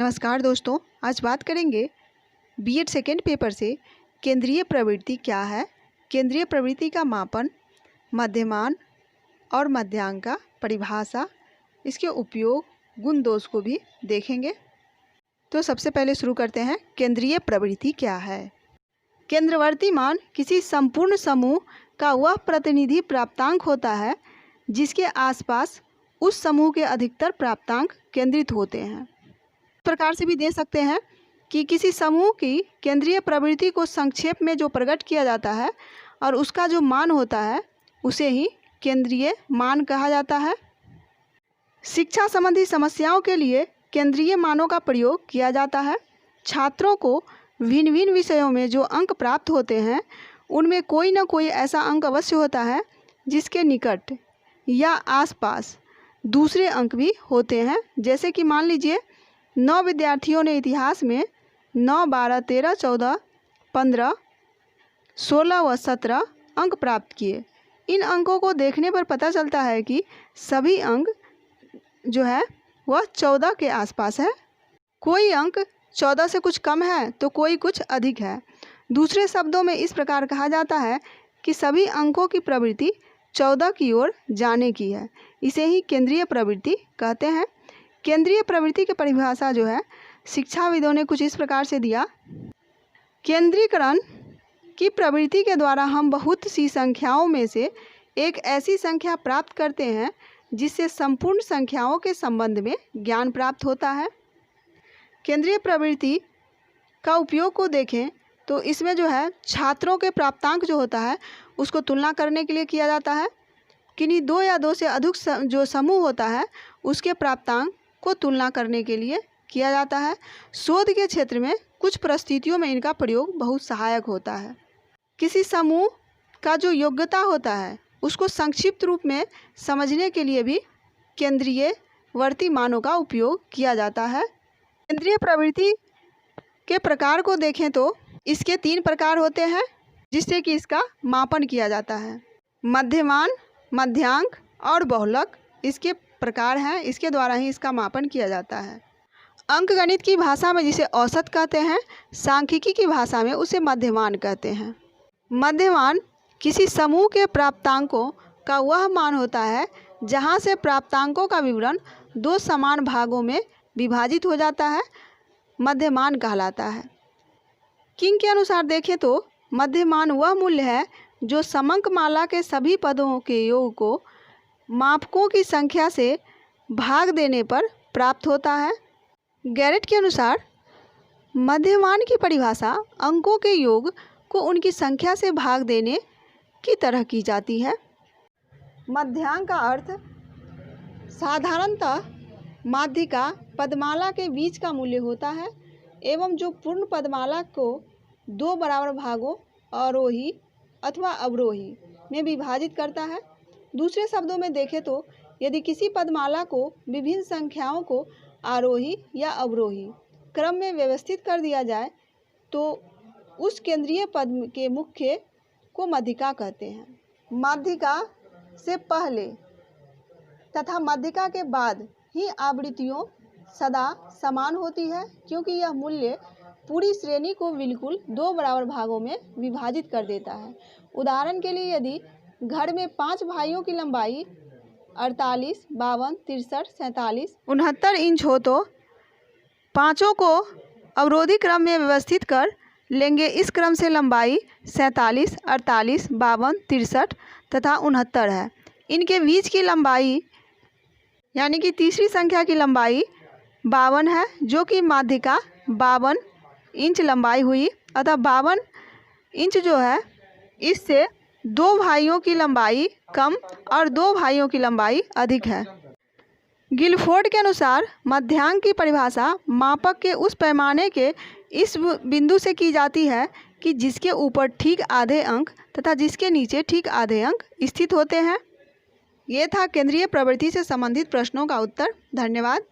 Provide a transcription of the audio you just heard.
नमस्कार दोस्तों, आज बात करेंगे बीएड सेकेंड पेपर से केंद्रीय प्रवृत्ति क्या है, केंद्रीय प्रवृत्ति का मापन, मध्यमान और मध्यांक का परिभाषा, इसके उपयोग, गुण दोष को भी देखेंगे। तो सबसे पहले शुरू करते हैं, केंद्रीय प्रवृत्ति क्या है। केंद्रवर्ती मान किसी संपूर्ण समूह का वह प्रतिनिधि प्राप्तांक होता है जिसके आसपास उस समूह के अधिकतर प्राप्तांक केंद्रित होते हैं। इस प्रकार से भी दे सकते हैं कि किसी समूह की केंद्रीय प्रवृत्ति को संक्षेप में जो प्रकट किया जाता है और उसका जो मान होता है उसे ही केंद्रीय मान कहा जाता है। शिक्षा संबंधी समस्याओं के लिए केंद्रीय मानों का प्रयोग किया जाता है। छात्रों को भिन्न भिन्न विषयों में जो अंक प्राप्त होते हैं उनमें कोई ना कोई ऐसा अंक अवश्य होता है जिसके निकट या आसपास दूसरे अंक भी होते हैं। जैसे कि मान लीजिए 9 विद्यार्थियों ने इतिहास में 9, 12, 13, 14, 15, 16 व 17 अंक प्राप्त किए। इन अंकों को देखने पर पता चलता है कि सभी अंक जो है वह 14 के आसपास है। कोई अंक 14 से कुछ कम है तो कोई कुछ अधिक है। दूसरे शब्दों में इस प्रकार कहा जाता है कि सभी अंकों की प्रवृत्ति 14 की ओर जाने की है। इसे ही केंद्रीय प्रवृत्ति कहते हैं। केंद्रीय प्रवृत्ति की परिभाषा जो है शिक्षाविदों ने कुछ इस प्रकार से दिया। केंद्रीकरण की प्रवृत्ति के द्वारा हम बहुत सी संख्याओं में से एक ऐसी संख्या प्राप्त करते हैं जिससे संपूर्ण संख्याओं के संबंध में ज्ञान प्राप्त होता है। केंद्रीय प्रवृत्ति का उपयोग को देखें तो इसमें जो है छात्रों के प्राप्तांक जो होता है उसको तुलना करने के लिए किया जाता है। किन्हीं 2 या 2 से अधिक जो समूह होता है उसके प्राप्तांक को तुलना करने के लिए किया जाता है। शोध के क्षेत्र में कुछ परिस्थितियों में इनका प्रयोग बहुत सहायक होता है। किसी समूह का जो योग्यता होता है उसको संक्षिप्त रूप में समझने के लिए भी केंद्रीय वर्ती मानों का उपयोग किया जाता है। केंद्रीय प्रवृत्ति के प्रकार को देखें तो इसके 3 प्रकार होते हैं जिससे कि इसका मापन किया जाता है। मध्यमान, मध्यांक और बहुलक इसके प्रकार हैं। इसके द्वारा ही इसका मापन किया जाता है। अंकगणित की भाषा में जिसे औसत कहते हैं, सांख्यिकी की भाषा में उसे मध्यमान कहते हैं। मध्यमान किसी समूह के प्राप्तांकों का वह मान होता है जहां से प्राप्तांकों का विवरण 2 समान भागों में विभाजित हो जाता है, मध्यमान कहलाता है। किंग के अनुसार देखें तो मध्यमान वह मूल्य है जो समंक माला के सभी पदों के योग को मापकों की संख्या से भाग देने पर प्राप्त होता है। गैरेट के अनुसार मध्यमान की परिभाषा अंकों के योग को उनकी संख्या से भाग देने की तरह की जाती है। मध्यांक का अर्थ साधारणतः माध्यिका पदमाला के बीच का मूल्य होता है एवं जो पूर्ण पदमाला को 2 बराबर भागों आरोही अथवा अवरोही में विभाजित करता है। दूसरे शब्दों में देखें तो यदि किसी पदमाला को विभिन्न संख्याओं को आरोही या अवरोही क्रम में व्यवस्थित कर दिया जाए तो उस केंद्रीय पद के मुख्य को माध्यिका कहते हैं। माध्यिका से पहले तथा माध्यिका के बाद ही आवृत्तियों सदा समान होती है क्योंकि यह मूल्य पूरी श्रेणी को बिल्कुल 2 बराबर भागों में विभाजित कर देता है। उदाहरण के लिए यदि घर में 5 भाइयों की लंबाई 48, 52, 63, 47, 69 इंच हो तो पाँचों को अवरोधी क्रम में व्यवस्थित कर लेंगे। इस क्रम से लंबाई 47, 48, 52, 63 तथा 69 है। इनके बीच की लंबाई यानी कि तीसरी संख्या की लंबाई 52 है जो कि माध्यिका 52 इंच लंबाई हुई। अतः 52 इंच जो है इससे 2 भाइयों की लंबाई कम और 2 भाइयों की लंबाई अधिक है। गिलफोर्ड के अनुसार मध्यांक की परिभाषा मापक के उस पैमाने के इस बिंदु से की जाती है कि जिसके ऊपर ठीक आधे अंक तथा जिसके नीचे ठीक आधे अंक स्थित होते हैं। ये था केंद्रीय प्रवृत्ति से संबंधित प्रश्नों का उत्तर। धन्यवाद।